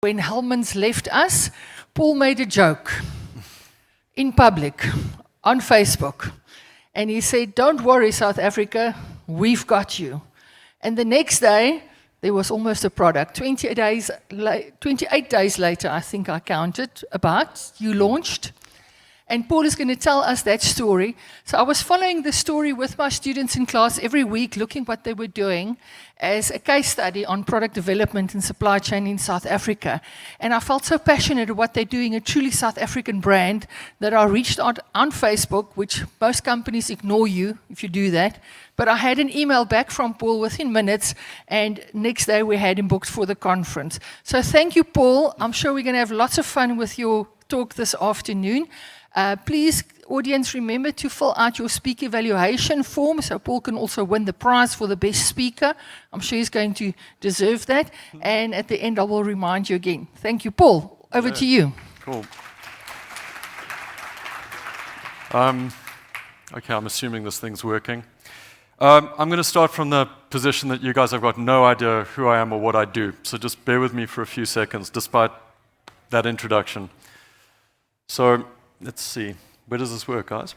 When Hellmann's left us, Paul made a joke in public, on Facebook. And he said, "Don't worry, South Africa, we've got you." And the next day, there was almost a product. 28 days later, I think I counted, you launched. And Paul is going to tell us that story. So I was following the story with my students in class every week, looking what they were doing as a case study on product development and supply chain in South Africa. And I felt so passionate about what they're doing, a truly South African brand, that I reached out on Facebook, which most companies ignore you if you do that. But I had an email back from Paul within minutes, and next day we had him booked for the conference. So thank you, Paul. I'm sure we're going to have lots of fun with your talk this afternoon. Please, audience, remember to fill out your speaker evaluation form so Paul can also win the prize for the best speaker. I'm sure he's going to deserve that. And at the end, I will remind you again. Thank you, Paul. Over to you. Cool. Okay, I'm assuming this thing's working. I'm going to start from the position that you guys have got no idea who I am or what I do. So just bear with me for a few seconds, despite that introduction. So let's see. Where does this work, guys?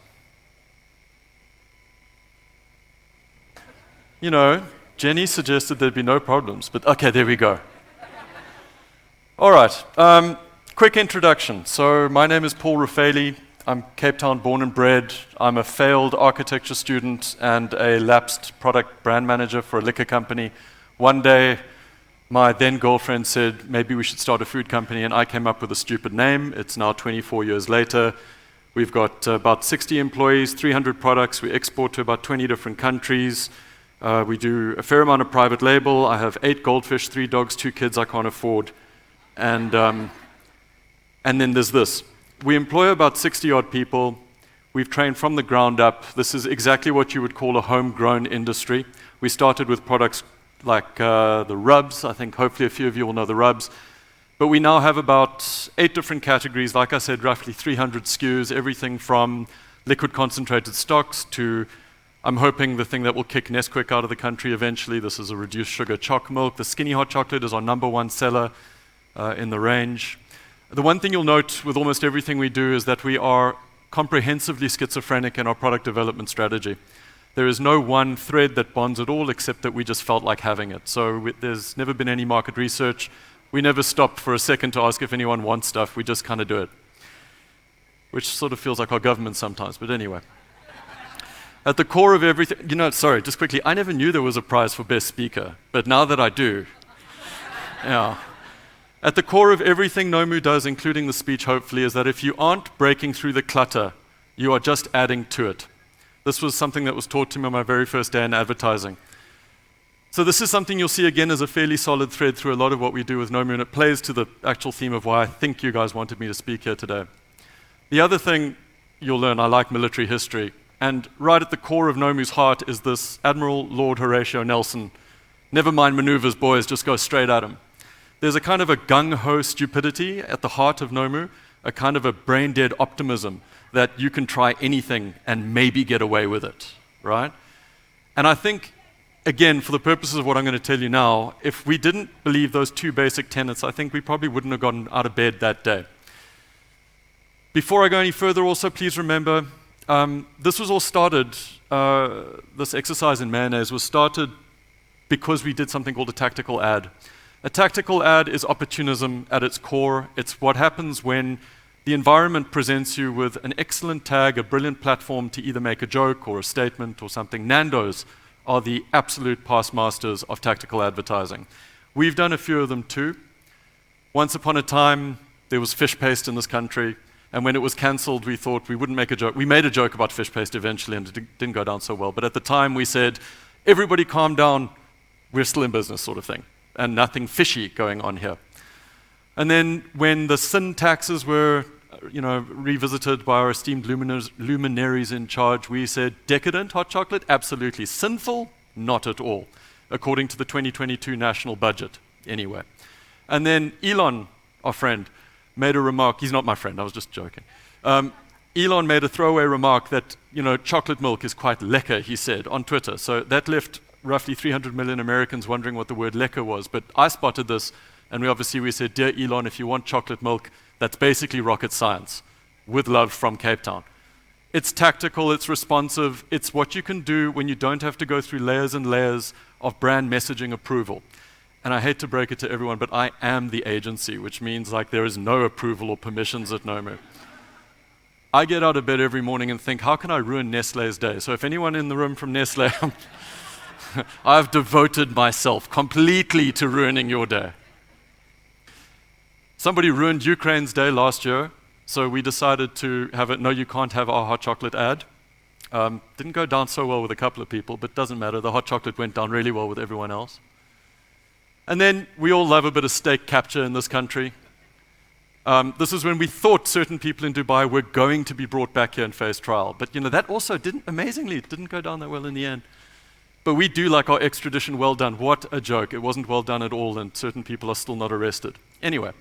You know, Jenny suggested there'd be no problems, but okay, there we go. All right. Quick introduction. So my name is Paul Raphaely. I'm Cape Town born and bred. I'm a failed architecture student and a lapsed product brand manager for a liquor company. One day, my then girlfriend said, maybe we should start a food company, and I came up with a stupid name. It's now 24 years later. We've got about 60 employees, 300 products. We export to about 20 different countries. We do a fair amount of private label. I have 8 goldfish, 3 dogs, 2 kids I can't afford. And then there's this. We employ about 60-odd people. We've trained from the ground up. This is exactly what you would call a homegrown industry. We started with products like the rubs. I think hopefully a few of you will know the rubs. But we now have about 8 different categories. Like I said, roughly 300 SKUs, everything from liquid concentrated stocks to, I'm hoping, the thing that will kick Nesquik out of the country eventually. This is a reduced sugar choc milk. The skinny hot chocolate is our #1 seller in the range. The one thing you'll note with almost everything we do is that we are comprehensively schizophrenic in our product development strategy. There is no one thread that bonds it all, except that we just felt like having it. So there's never been any market research. We never stopped for a second to ask if anyone wants stuff. We just kind of do it, which sort of feels like our government sometimes, but anyway. At the core of everything, sorry, just quickly, I never knew there was a prize for best speaker, but now that I do, yeah. At the core of everything NOMU does, including the speech, hopefully, is that if you aren't breaking through the clutter, you are just adding to it. This was something that was taught to me on my very first day in advertising. So this is something you'll see again as a fairly solid thread through a lot of what we do with NOMU, and it plays to the actual theme of why I think you guys wanted me to speak here today. The other thing you'll learn, I like military history, and right at the core of NOMU's heart is this Admiral Lord Horatio Nelson. Never mind maneuvers, boys, just go straight at him. There's a kind of a gung-ho stupidity at the heart of NOMU, a kind of a brain-dead optimism that you can try anything and maybe get away with it, right? And I think, again, for the purposes of what I'm going to tell you now, if we didn't believe those 2 basic tenets, I think we probably wouldn't have gotten out of bed that day. Before I go any further, also, please remember, this was all started, this exercise in mayonnaise was started because we did something called a tactical ad. A tactical ad is opportunism at its core. It's what happens when the environment presents you with an excellent tag, a brilliant platform to either make a joke or a statement or something. Nando's are the absolute past masters of tactical advertising. We've done a few of them too. Once upon a time, there was fish paste in this country, and when it was cancelled, we thought we wouldn't make a joke. We made a joke about fish paste eventually, and it didn't go down so well. But at the time, we said, everybody calm down, we're still in business, sort of thing, and nothing fishy going on here. And then when the sin taxes were revisited by our esteemed luminaries in charge, we said, decadent hot chocolate? Absolutely. Sinful? Not at all, according to the 2022 national budget, anyway. And then Elon, our friend, made a remark. He's not my friend, I was just joking. Elon made a throwaway remark that, chocolate milk is quite lekker, he said, on Twitter. So that left roughly 300 million Americans wondering what the word lekker was. But I spotted this, And we said, dear Elon, if you want chocolate milk, that's basically rocket science. With love from Cape Town. It's tactical, it's responsive, it's what you can do when you don't have to go through layers and layers of brand messaging approval. And I hate to break it to everyone, but I am the agency, which means like there is no approval or permissions at NOMU. I get out of bed every morning and think, how can I ruin Nestlé's day? So if anyone in the room from Nestlé, I've devoted myself completely to ruining your day. Somebody ruined Ukraine's day last year, so we decided to have it, no, you can't have our hot chocolate ad. Didn't go down so well with a couple of people, but doesn't matter. The hot chocolate went down really well with everyone else. And then we all love a bit of steak capture in this country. This is when we thought certain people in Dubai were going to be brought back here and face trial. But that also amazingly, it didn't go down that well in the end. But we do like our extradition well done. What a joke. It wasn't well done at all, and certain people are still not arrested. Anyway,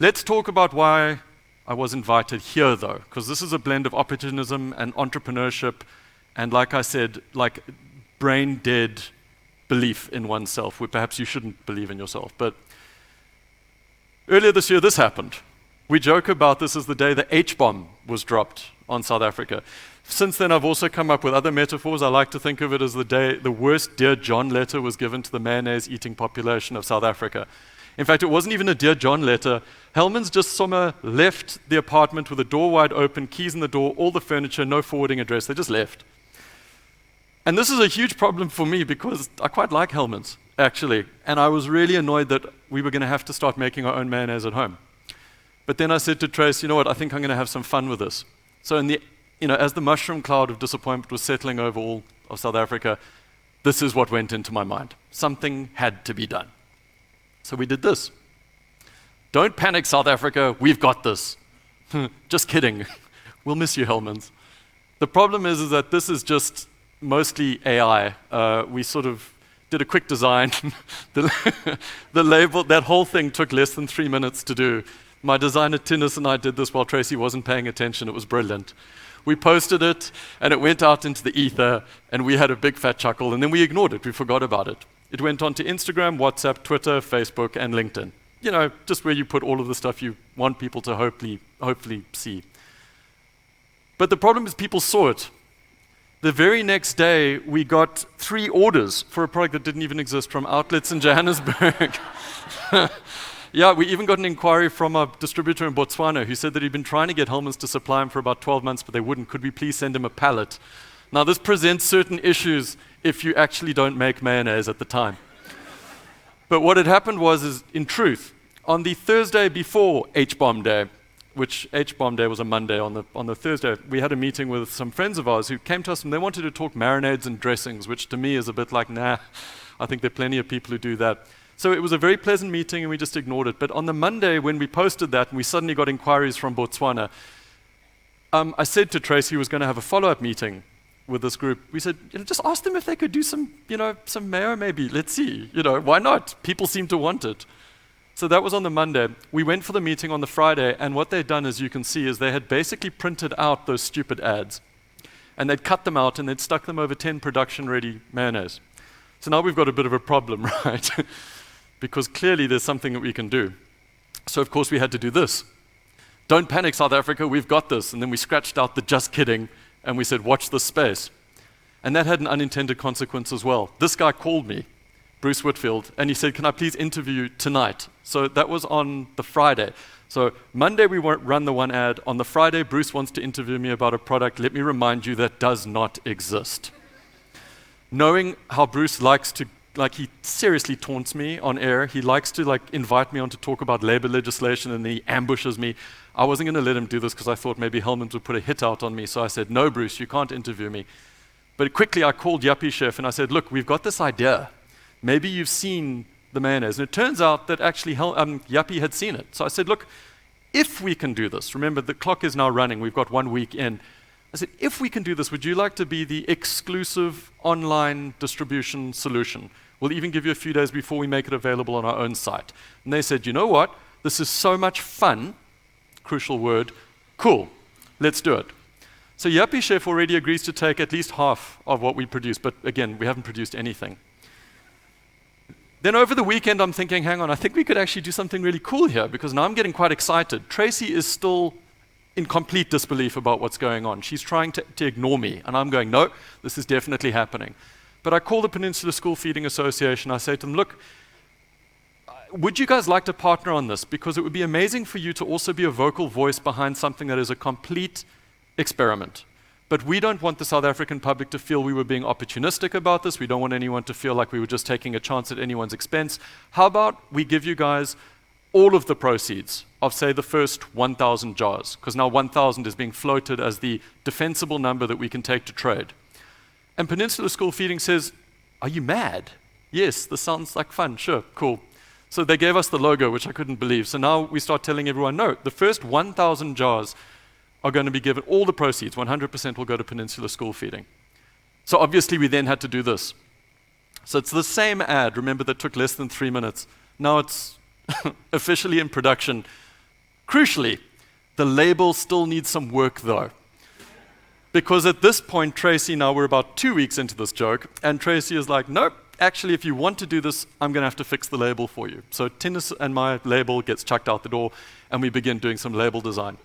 let's talk about why I was invited here, though, because this is a blend of opportunism and entrepreneurship, and like I said, like brain-dead belief in oneself, where perhaps you shouldn't believe in yourself. But earlier this year, this happened. We joke about this as the day the H-bomb was dropped on South Africa. Since then, I've also come up with other metaphors. I like to think of it as the day the worst Dear John letter was given to the mayonnaise-eating population of South Africa. In fact, it wasn't even a Dear John letter. Helmans just somewhere left the apartment with the door wide open, keys in the door, all the furniture, no forwarding address. They just left. And this is a huge problem for me because I quite like Helmans, actually. And I was really annoyed that we were going to have to start making our own mayonnaise at home. But then I said to Trace, you know what, I think I'm going to have some fun with this. So as the mushroom cloud of disappointment was settling over all of South Africa, this is what went into my mind. Something had to be done. So we did this. Don't panic, South Africa, we've got this. Just kidding. We'll miss you, Helmans. The problem is that this is just mostly AI. We sort of did a quick design. The label, that whole thing took less than 3 minutes to do. My designer, Tinus, and I did this while Tracy wasn't paying attention. It was brilliant. We posted it, and it went out into the ether, and we had a big fat chuckle, and then we ignored it. We forgot about it. It went on to Instagram, WhatsApp, Twitter, Facebook, and LinkedIn. Just where you put all of the stuff you want people to hopefully see. But the problem is people saw it. The very next day, we got 3 orders for a product that didn't even exist from outlets in Johannesburg. Yeah, we even got an inquiry from a distributor in Botswana who said that he'd been trying to get Helmans to supply him for about 12 months, but they wouldn't. Could we please send him a pallet? Now, this presents certain issues if you actually don't make mayonnaise at the time. But what had happened was, in truth, on the Thursday before H-bomb day, which H-bomb day was a Monday, on the Thursday, we had a meeting with some friends of ours who came to us and they wanted to talk marinades and dressings, which to me is a bit like, nah, I think there are plenty of people who do that. So it was a very pleasant meeting and we just ignored it. But on the Monday when we posted that and we suddenly got inquiries from Botswana, I said to Tracy who was going to have a follow-up meeting with this group, we said, just ask them if they could do some mayo maybe. Let's see, why not? People seem to want it. So that was on the Monday. We went for the meeting on the Friday, and what they'd done, as you can see, is they had basically printed out those stupid ads, and they'd cut them out and they'd stuck them over 10 production-ready mayonnaise. So now we've got a bit of a problem, right? Because clearly there's something that we can do. So of course we had to do this. Don't panic, South Africa, we've got this. And then we scratched out the just kidding, and we said, watch this space. And that had an unintended consequence as well. This guy called me, Bruce Whitfield, and he said, can I please interview you tonight? So that was on the Friday. So Monday we won't run the one ad. On the Friday, Bruce wants to interview me about a product, let me remind you, that does not exist. Knowing how Bruce likes to, he seriously taunts me on air. He likes to invite me on to talk about labor legislation, and then he ambushes me. I wasn't going to let him do this because I thought maybe Helmans would put a hit out on me. So I said, no, Bruce, you can't interview me. But quickly I called Yuppie Chef and I said, look, we've got this idea. Maybe you've seen the mayonnaise. And it turns out that actually Yuppie had seen it. So I said, look, if we can do this, remember the clock is now running, we've got 1 week in. I said, if we can do this, would you like to be the exclusive online distribution solution? We'll even give you a few days before we make it available on our own site. And they said, you know what? This is so much fun, crucial word, cool, let's do it. So Yuppie Chef already agrees to take at least half of what we produce, but again, we haven't produced anything. Then over the weekend, I'm thinking, hang on, I think we could actually do something really cool here, because now I'm getting quite excited. Tracy is still in complete disbelief about what's going on. She's trying to ignore me, and I'm going, no, this is definitely happening. But I call the Peninsula School Feeding Association. I say to them, look, would you guys like to partner on this? Because it would be amazing for you to also be a vocal voice behind something that is a complete experiment. But we don't want the South African public to feel we were being opportunistic about this. We don't want anyone to feel like we were just taking a chance at anyone's expense. How about we give you guys all of the proceeds of, say, the first 1,000 jars? Because now 1,000 is being floated as the defensible number that we can take to trade. And Peninsula School Feeding says, are you mad? Yes, this sounds like fun. Sure, cool. So they gave us the logo, which I couldn't believe. So now we start telling everyone, no, the first 1,000 jars are going to be given, all the proceeds, 100% will go to Peninsula School Feeding. So obviously we then had to do this. So it's the same ad, remember, that took less than 3 minutes. Now it's officially in production. Crucially, the label still needs some work though. Because at this point, Tracy, now we're about 2 weeks into this joke, and Tracy is like, nope, actually if you want to do this, I'm going to have to fix the label for you. So Tinus and my label gets chucked out the door, and we begin doing some label design.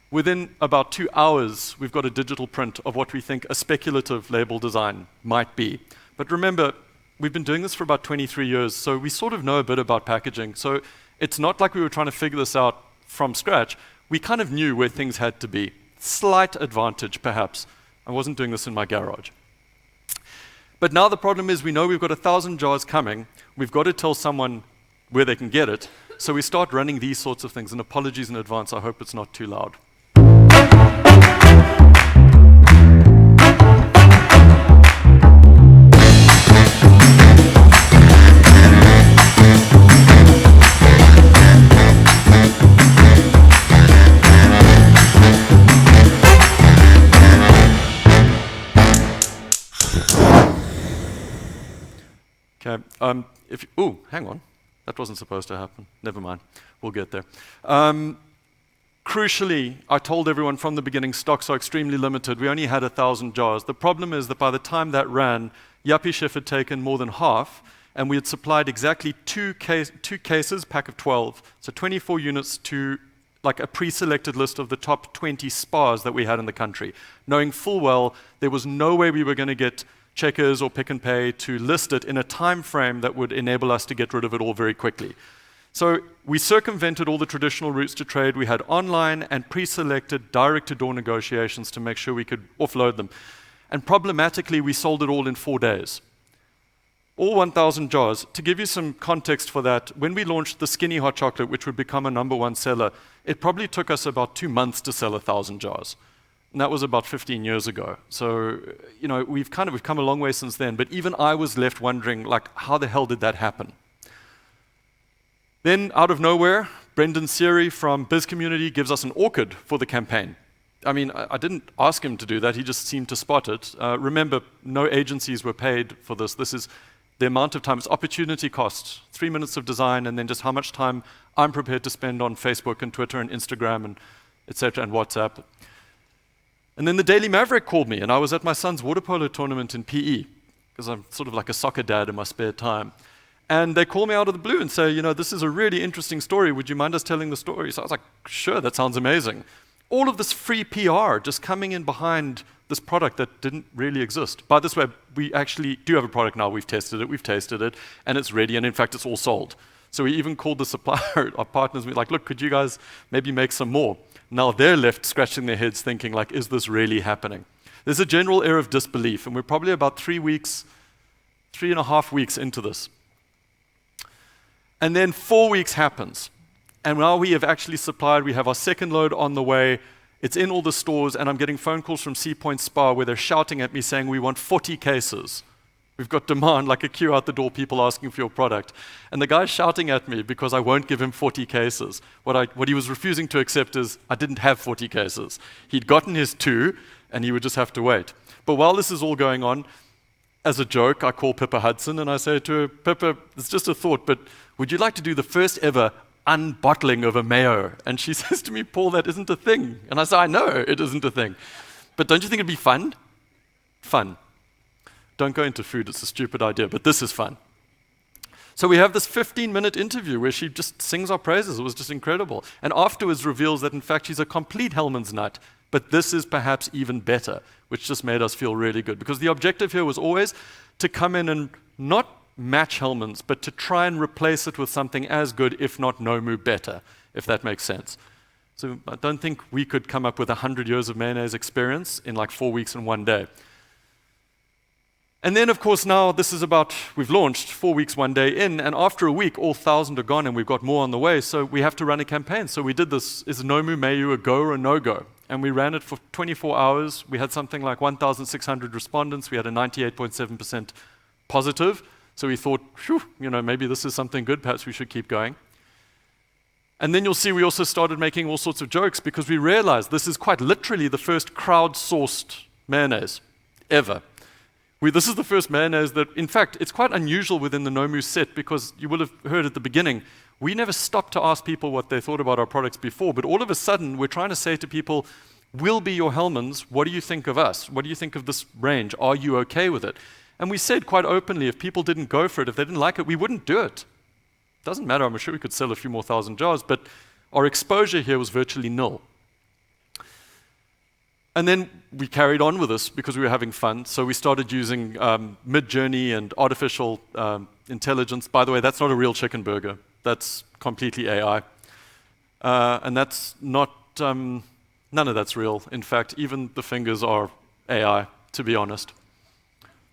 Within about 2 hours, we've got a digital print of what we think a speculative label design might be. But remember, we've been doing this for about 23 years, so we sort of know a bit about packaging. So it's not like we were trying to figure this out from scratch. We kind of knew where things had to be. Slight advantage, perhaps. I wasn't doing this in my garage. But now the problem is we know we've got 1,000 jars coming. We've got to tell someone where they can get it. So we start running these sorts of things. And apologies in advance, I hope it's not too loud. Okay, ooh, hang on. That wasn't supposed to happen. Never mind. We'll get there. Crucially, I told everyone from the beginning, stocks are extremely limited. We only had 1,000 jars. The problem is that by the time that ran, Yuppie Chef had taken more than half, and we had supplied exactly two cases, pack of 12, so 24 units to like a pre-selected list of the top 20 spas that we had in the country, knowing full well there was no way we were going to get Checkers or Pick n Pay to list it in a time frame that would enable us to get rid of it all very quickly. So we circumvented all the traditional routes to trade. We had online and pre-selected direct-to-door negotiations to make sure we could offload them. And problematically, we sold it all in 4 days. All 1,000 jars. To give you some context for that, when we launched the Skinny Hot Chocolate, which would become a #1 seller, it probably took us about 2 months to sell 1,000 jars. And that was about 15 years ago. So, you know, we've come a long way since then, but even I was left wondering, like, how the hell did that happen? Then, out of nowhere, Brendan Seary from Biz Community gives us an orchid for the campaign. I mean, I didn't ask him to do that, he just seemed to spot it. Remember, no agencies were paid for this. This is the amount of time, it's opportunity cost, 3 minutes of design, and then just how much time I'm prepared to spend on Facebook and Twitter and Instagram and etc. and WhatsApp. And then the Daily Maverick called me, and I was at my son's water polo tournament in PE, because I'm sort of like a soccer dad in my spare time. And they call me out of the blue and say, you know, this is a really interesting story. Would you mind us telling the story? So I was like, sure, that sounds amazing. All of this free PR just coming in behind this product that didn't really exist. By this way, we actually do have a product now. We've tested it, we've tasted it, and it's ready, and in fact, it's all sold. So we even called the supplier, our partners, and we're like, look, could you guys maybe make some more? Now they're left scratching their heads thinking, like, is this really happening? There's a general air of disbelief, and we're probably about 3.5 weeks into this. And then 4 weeks happens. And now we have actually supplied, we have our second load on the way, it's in all the stores, and I'm getting phone calls from Sea Point Spa where they're shouting at me saying, we want 40 cases. We've got demand, like a queue out the door, people asking for your product. And the guy's shouting at me because I won't give him 40 cases. What he was refusing to accept is I didn't have 40 cases. He'd gotten his 2, and he would just have to wait. But while this is all going on, as a joke, I call Pippa Hudson, and I say to her, Pippa, it's just a thought, but would you like to do the first ever unbottling of a mayo? And she says to me, Paul, that isn't a thing. And I say, I know it isn't a thing. But don't you think it'd be fun? Fun. Don't go into food, it's a stupid idea, but this is fun. So we have this 15-minute interview where she just sings our praises. It was just incredible. And afterwards reveals that, in fact, she's a complete Hellman's nut. But this is perhaps even better, which just made us feel really good. Because the objective here was always to come in and not match Hellman's, but to try and replace it with something as good, if not NOMU better, if that makes sense. So I don't think we could come up with 100 years of mayonnaise experience in like 4 weeks and 1 day. And then, of course, now this is we've launched 4 weeks, 1 day in, and after a week, all 1,000 are gone, and we've got more on the way, so we have to run a campaign. So we did this, is NOMU Mayo a go or a no-go? And we ran it for 24 hours. We had something like 1,600 respondents. We had a 98.7% positive. So we thought, phew, maybe this is something good. Perhaps we should keep going. And then you'll see we also started making all sorts of jokes because we realized this is quite literally the first crowdsourced mayonnaise ever. This is the first mayonnaise that, in fact, it's quite unusual within the NOMU set because you will have heard at the beginning, we never stopped to ask people what they thought about our products before, but all of a sudden we're trying to say to people, we'll be your Hellmans, what do you think of us? What do you think of this range? Are you okay with it? And we said quite openly, if people didn't go for it, if they didn't like it, we wouldn't do it. Doesn't matter, I'm sure we could sell a few more thousand jars, but our exposure here was virtually nil. And then we carried on with this because we were having fun. So we started using Mid-Journey and artificial intelligence. By the way, that's not a real chicken burger. That's completely AI. And that's not, none of that's real. In fact, even the fingers are AI, to be honest.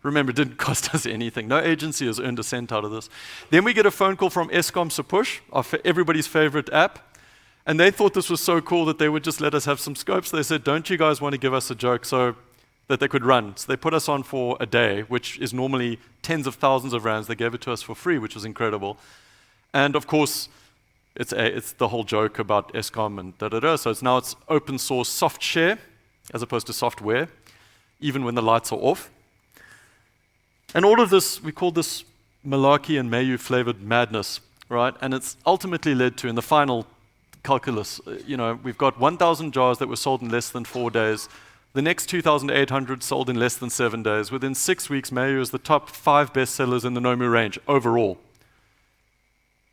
Remember, it didn't cost us anything. No agency has earned a cent out of this. Then we get a phone call from Eskom Sapush, everybody's favorite app. And they thought this was so cool that they would just let us have some scopes. They said, don't you guys want to give us a joke so that they could run? So they put us on for a day, which is normally tens of thousands of rands. They gave it to us for free, which was incredible. And of course, it's the whole joke about Eskom and da-da-da. So it's open source soft share as opposed to software, even when the lights are off. And all of this, we call this malarkey and mayo flavored madness, right? And it's ultimately led to, in the final calculus, we've got 1,000 jars that were sold in less than 4 days. The next 2,800 sold in less than 7 days. Within 6 weeks, Mayo is the top 5 bestsellers in the NOMU range overall.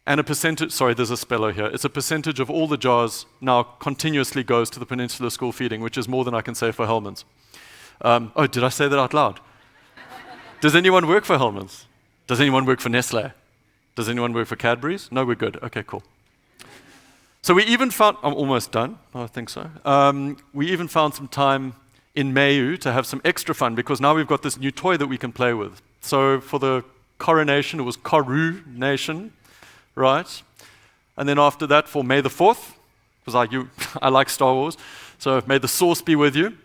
And a percentage, sorry, there's a speller here. It's a percentage of all the jars now continuously goes to the Peninsula School Feeding, which is more than I can say for Hellmann's. Oh, did I say that out loud? Does anyone work for Hellmann's? Does anyone work for Nestle? Does anyone work for Cadbury's? No, we're good. Okay, cool. So we even found, I'm almost done, I think so. We even found some time in Mayo to have some extra fun because now we've got this new toy that we can play with. So for the coronation, it was Coronation, right? And then after that, for May the 4th, because I like Star Wars, so may the sauce be with you.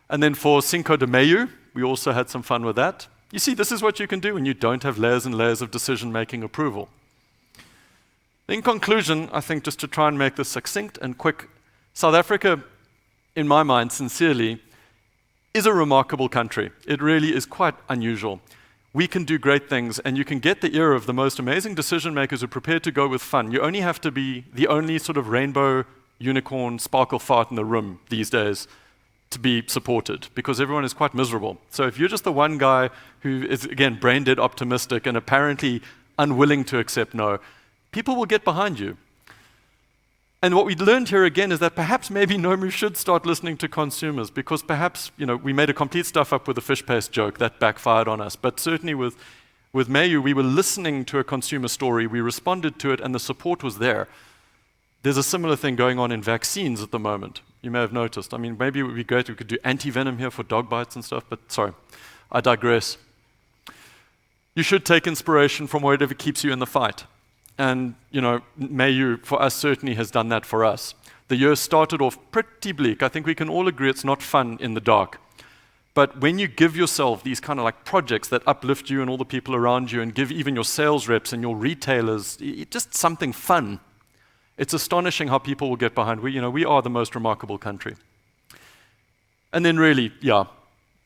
And then for Cinco de Mayo, we also had some fun with that. You see, this is what you can do when you don't have layers and layers of decision-making approval. In conclusion, I think just to try and make this succinct and quick, South Africa, in my mind, sincerely, is a remarkable country. It really is quite unusual. We can do great things, and you can get the ear of the most amazing decision makers who are prepared to go with fun. You only have to be the only sort of rainbow, unicorn, sparkle fart in the room these days to be supported, because everyone is quite miserable. So if you're just the one guy who is, again, brain-dead optimistic and apparently unwilling to accept no, people will get behind you. And what we learned here again is that perhaps maybe NOMU should start listening to consumers, because perhaps, we made a complete stuff up with the fish paste joke that backfired on us. But certainly with Mayo, we were listening to a consumer story, we responded to it, and the support was there. There's a similar thing going on in vaccines at the moment. You may have noticed. I mean, maybe it would be great if we could do anti-venom here for dog bites and stuff, but sorry, I digress. You should take inspiration from whatever keeps you in the fight. And, Mayo, for us, certainly has done that for us. The year started off pretty bleak. I think we can all agree it's not fun in the dark. But when you give yourself these kind of like projects that uplift you and all the people around you, and give even your sales reps and your retailers just something fun, it's astonishing how people will get behind. We are the most remarkable country. And then really,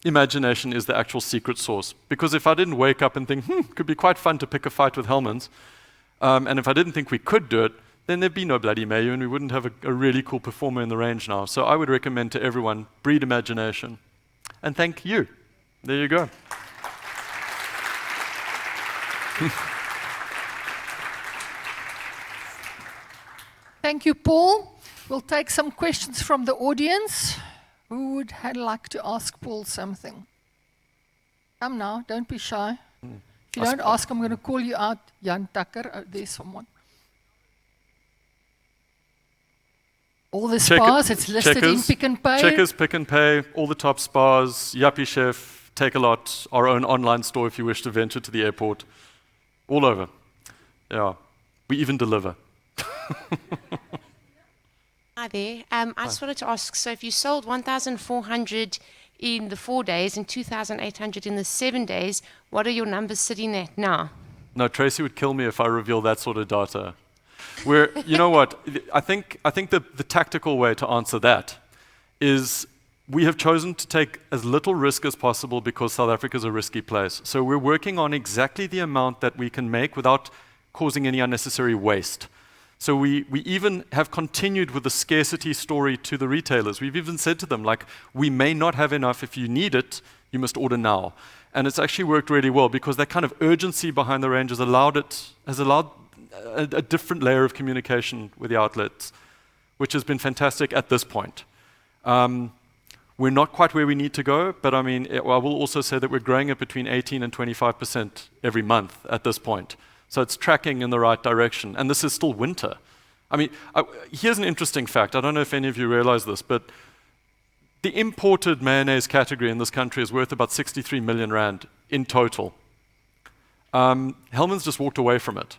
imagination is the actual secret sauce. Because if I didn't wake up and think, it could be quite fun to pick a fight with Hellmann's, and if I didn't think we could do it, then there'd be no bloody Mayo, and we wouldn't have a really cool performer in the range now. So I would recommend to everyone, breed imagination. And thank you. There you go. Thank you, Paul. We'll take some questions from the audience. Who would like to ask Paul something? Come now, don't be shy. If you don't ask, I'm going to call you out. Jan Tucker, oh, there's someone. All the spas, it's listed in Pick n Pay. Checkers, Pick n Pay, all the top spas, Yuppie Chef, Take a Lot, our own online store if you wish to venture to the airport. All over. Yeah. We even deliver. Hi there. I just wanted to ask, so if you sold 1,400 in the 4 days and 2,800 in the 7 days, what are your numbers sitting at now? No, Tracy would kill me if I reveal that sort of data. You know what, I think the tactical way to answer that is we have chosen to take as little risk as possible because South Africa is a risky place. So we're working on exactly the amount that we can make without causing any unnecessary waste. So we even have continued with the scarcity story to the retailers. We've even said to them, like, we may not have enough. If you need it, you must order now. And it's actually worked really well because that kind of urgency behind the range has allowed a different layer of communication with the outlets, which has been fantastic at this point. We're not quite where we need to go, but I mean, I will also say that we're growing at between 18 and 25% every month at this point. So it's tracking in the right direction, and this is still winter. I mean, here's an interesting fact. I don't know if any of you realize this, but the imported mayonnaise category in this country is worth about 63 million rand in total. Hellman's just walked away from it.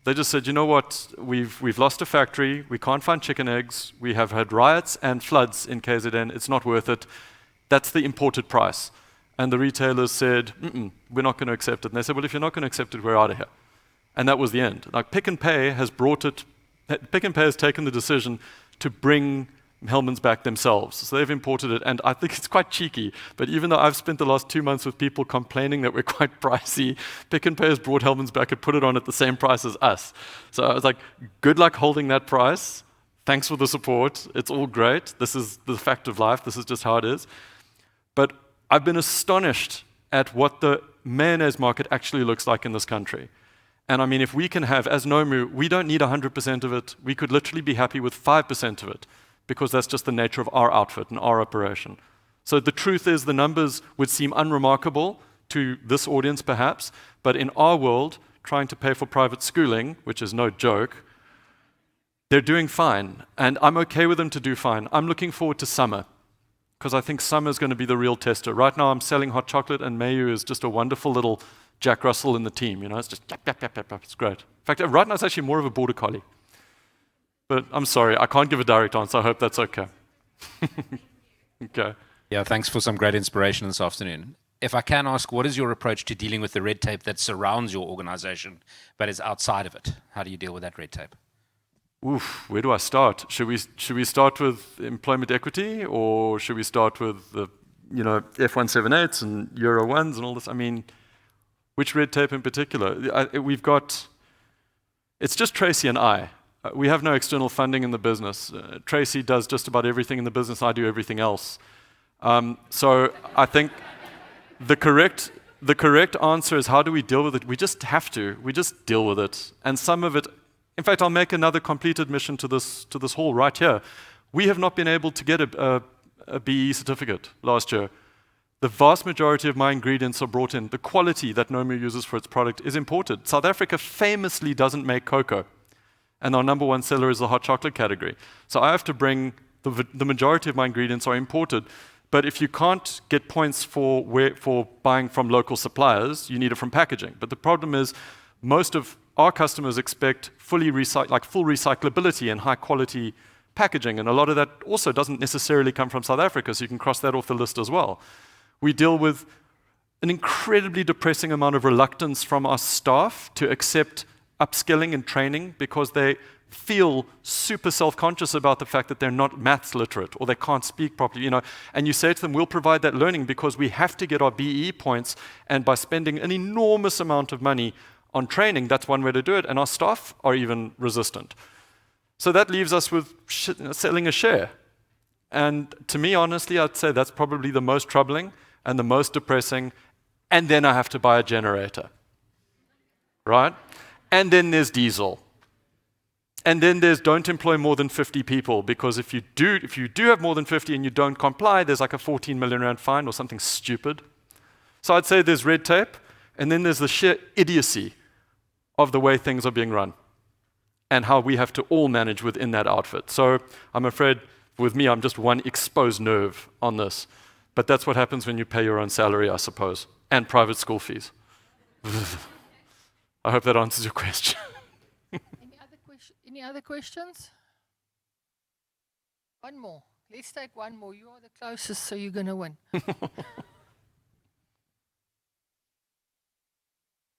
They just said, you know what, we've lost a factory, we can't find chicken eggs, we have had riots and floods in KZN, it's not worth it. That's the imported price. And the retailers said, we're not going to accept it. And they said, well, if you're not going to accept it, we're out of here. And that was the end. Like Pick n Pay has taken the decision to bring Hellman's back themselves. So they've imported it, and I think it's quite cheeky, but even though I've spent the last 2 months with people complaining that we're quite pricey, Pick n Pay has brought Hellman's back and put it on at the same price as us. So I was like, good luck holding that price. Thanks for the support. It's all great. This is the fact of life. This is just how it is. But I've been astonished at what the mayonnaise market actually looks like in this country. And I mean, if we can have, as NOMU, we don't need 100% of it. We could literally be happy with 5% of it, because that's just the nature of our outfit and our operation. So the truth is the numbers would seem unremarkable to this audience perhaps, but in our world, trying to pay for private schooling, which is no joke, they're doing fine. And I'm okay with them to do fine. I'm looking forward to summer, because I think summer is going to be the real tester. Right now I'm selling hot chocolate, and Mayo is just a wonderful little Jack Russell in the team. You know, it's just yap, yap, yap, yap, yap. It's great. In fact, right now it's actually more of a border collie. But I'm sorry, I can't give a direct answer. I hope that's okay. Okay. Yeah, thanks for some great inspiration this afternoon. If I can ask, what is your approach to dealing with the red tape that surrounds your organization but is outside of it? How do you deal with that red tape? Oof, where do I start? Should we start with employment equity, or should we start with the F178s and Euro 1s and all this? I mean, which red tape in particular? It's just Tracy and I. We have no external funding in the business. Tracy does just about everything in the business. I do everything else. So I think the correct answer is, how do we deal with it? We just have to. We just deal with it. And some of it, in fact, I'll make another complete admission to this hall right here. We have not been able to get a BE certificate last year. The vast majority of my ingredients are brought in. The quality that NOMU uses for its product is imported. South Africa famously doesn't make cocoa, and our number one seller is the hot chocolate category. So I have to bring, the majority of my ingredients are imported. But if you can't get points for buying from local suppliers, you need it from packaging. But the problem is, most of our customers expect full recyclability and high quality packaging, and a lot of that also doesn't necessarily come from South Africa, so you can cross that off the list as well. We deal with an incredibly depressing amount of reluctance from our staff to accept upskilling and training, because they feel super self-conscious about the fact that they're not maths literate or they can't speak properly, and you say to them, we'll provide that learning because we have to get our BE points, and by spending an enormous amount of money on training, that's one way to do it, and our staff are even resistant. So that leaves us with selling a share. And to me, honestly, I'd say that's probably the most troubling and the most depressing, and then I have to buy a generator, right? And then there's diesel. And then there's don't employ more than 50 people, because if you do have more than 50 and you don't comply, there's like a 14 million rand fine or something stupid. So I'd say there's red tape, and then there's the sheer idiocy of the way things are being run and how we have to all manage within that outfit. So I'm afraid with me, I'm just one exposed nerve on this. But that's what happens when you pay your own salary, I suppose, and private school fees. I hope that answers your question. Any other questions? One more. Let's take one more. You are the closest, so you're going to win.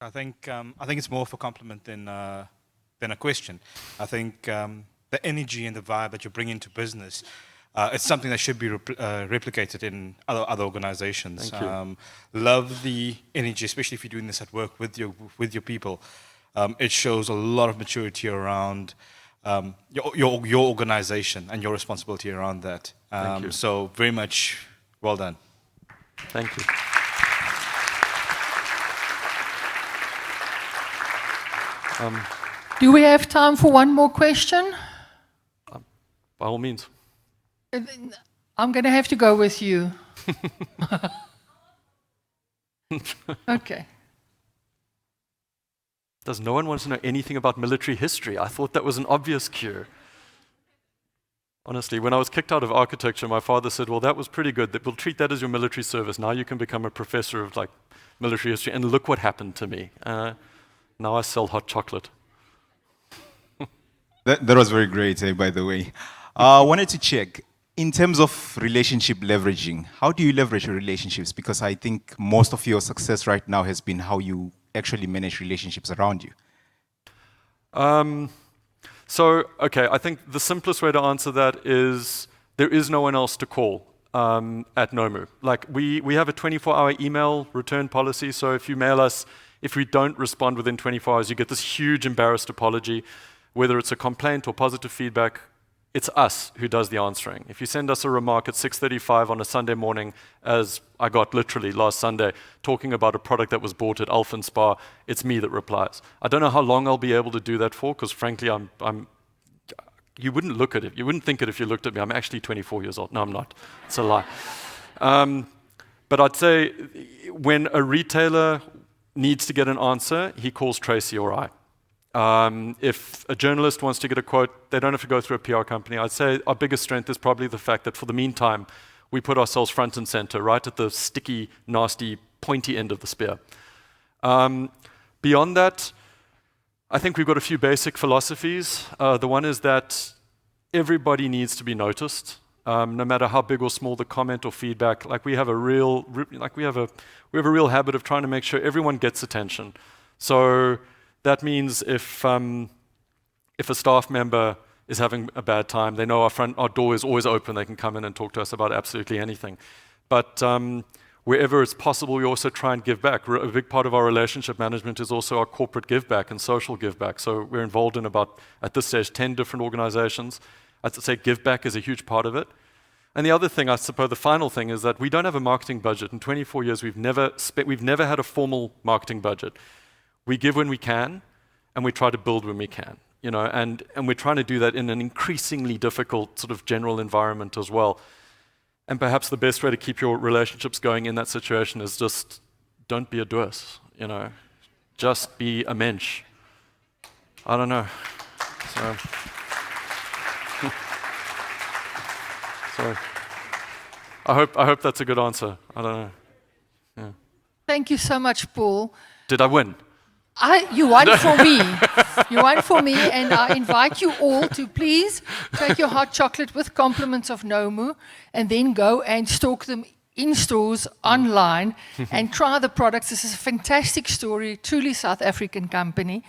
I think it's more of a compliment than a question. I think the energy and the vibe that you bring into business, it's something that should be replicated in other organizations. Thank you. Love the energy, especially if you're doing this at work with your people. It shows a lot of maturity around your organization and your responsibility around that. Thank you. So very much well done. Thank you. Do we have time for one more question? By all means. I'm going to have to go with you. Okay. Does no one want to know anything about military history? I thought that was an obvious cue. Honestly, when I was kicked out of architecture, my father said, well, that was pretty good. We'll treat that as your military service. Now you can become a professor of military history. And look what happened to me. Now I sell hot chocolate. That was very great, by the way. I wanted to check, in terms of relationship leveraging, how do you leverage your relationships? Because I think most of your success right now has been how you actually manage relationships around you. Okay, I think the simplest way to answer that is there is no one else to call at NOMU. We have a 24-hour email return policy, so if you mail us, if we don't respond within 24 hours, you get this huge embarrassed apology. Whether it's a complaint or positive feedback, it's us who does the answering. If you send us a remark at 6:35 on a Sunday morning, as I got literally last Sunday, talking about a product that was bought at Alphen Spa, it's me that replies. I don't know how long I'll be able to do that for, because frankly, you wouldn't look at it. You wouldn't think it if you looked at me. I'm actually 24 years old. No, I'm not. It's a lie. But I'd say when a retailer needs to get an answer, he calls Tracy or I. If a journalist wants to get a quote, they don't have to go through a PR company. I'd say our biggest strength is probably the fact that for the meantime, we put ourselves front and center, right at the sticky, nasty, pointy end of the spear. Beyond that, I think we've got a few basic philosophies. The one is that everybody needs to be noticed, no matter how big or small the comment or feedback. We have a real habit of trying to make sure everyone gets attention. So that means if a staff member is having a bad time, they know our door is always open. They can come in and talk to us about absolutely anything. But wherever it's possible, we also try and give back. A big part of our relationship management is also our corporate give back and social give back. So we're involved in about, at this stage, 10 different organizations. I'd say give back is a huge part of it. And the other thing, I suppose, the final thing is that we don't have a marketing budget. In 24 years, we've never had a formal marketing budget. We give when we can, and we try to build when we can, and we're trying to do that in an increasingly difficult sort of general environment as well. And perhaps the best way to keep your relationships going in that situation is just don't be a dwarf, just be a mensch. I don't know. So I hope that's a good answer. I don't know. Yeah. Thank you so much, Paul. Did I win? You won for me. You won for me, and I invite you all to please take your hot chocolate with compliments of NOMU and then go and stalk them in stores, online, and try the products. This is a fantastic story, truly South African company.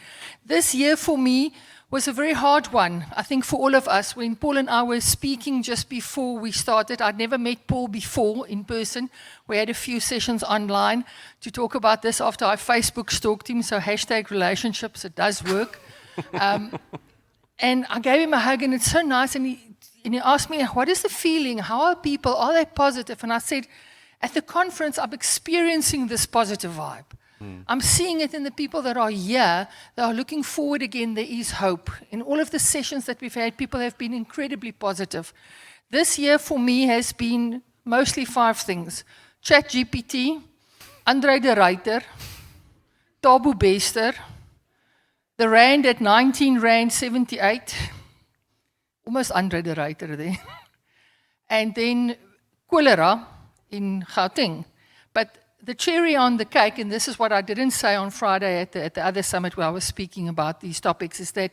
This year for me was a very hard one, I think for all of us. When Paul and I were speaking just before we started, I'd never met Paul before in person. We had a few sessions online to talk about this after I Facebook stalked him, so #relationships, it does work. And I gave him a hug, and it's so nice, and he asked me, what is the feeling? How are people? Are they positive? And I said, at the conference, I'm experiencing this positive vibe. I'm seeing it in the people that are here. They are looking forward again. There is hope. In all of the sessions that we've had, people have been incredibly positive. This year for me has been mostly 5 things. ChatGPT, Andre de Ruyter, Thabo Bester, the Rand at 19 Rand 78, almost Andre de Ruyter there, and then cholera in Gauteng. But the cherry on the cake, and this is what I didn't say on Friday at the other summit where I was speaking about these topics, is that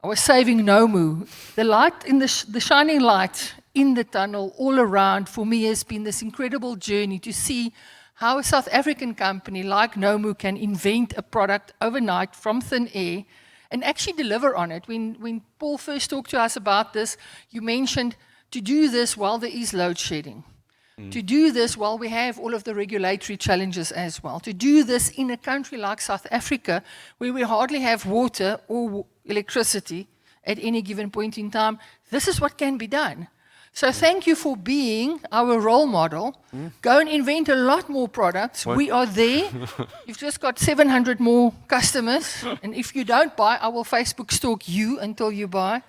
I was saving NOMU. The light in the shining light in the tunnel all around for me has been this incredible journey to see how a South African company like NOMU can invent a product overnight from thin air and actually deliver on it. When Paul first talked to us about this, you mentioned to do this while there is load shedding. To do this while we have all of the regulatory challenges as well. To do this in a country like South Africa, where we hardly have water or electricity at any given point in time, this is what can be done. So thank you for being our role model. Go and invent a lot more products. We are there. You've just got 700 more customers. And if you don't buy, I will Facebook stalk you until you buy.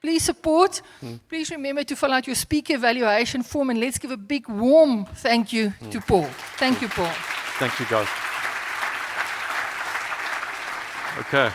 Please support. Please remember to fill out your speaker evaluation form, and let's give a big warm thank you to Paul. Thank you, Paul. Thank you, guys. Okay.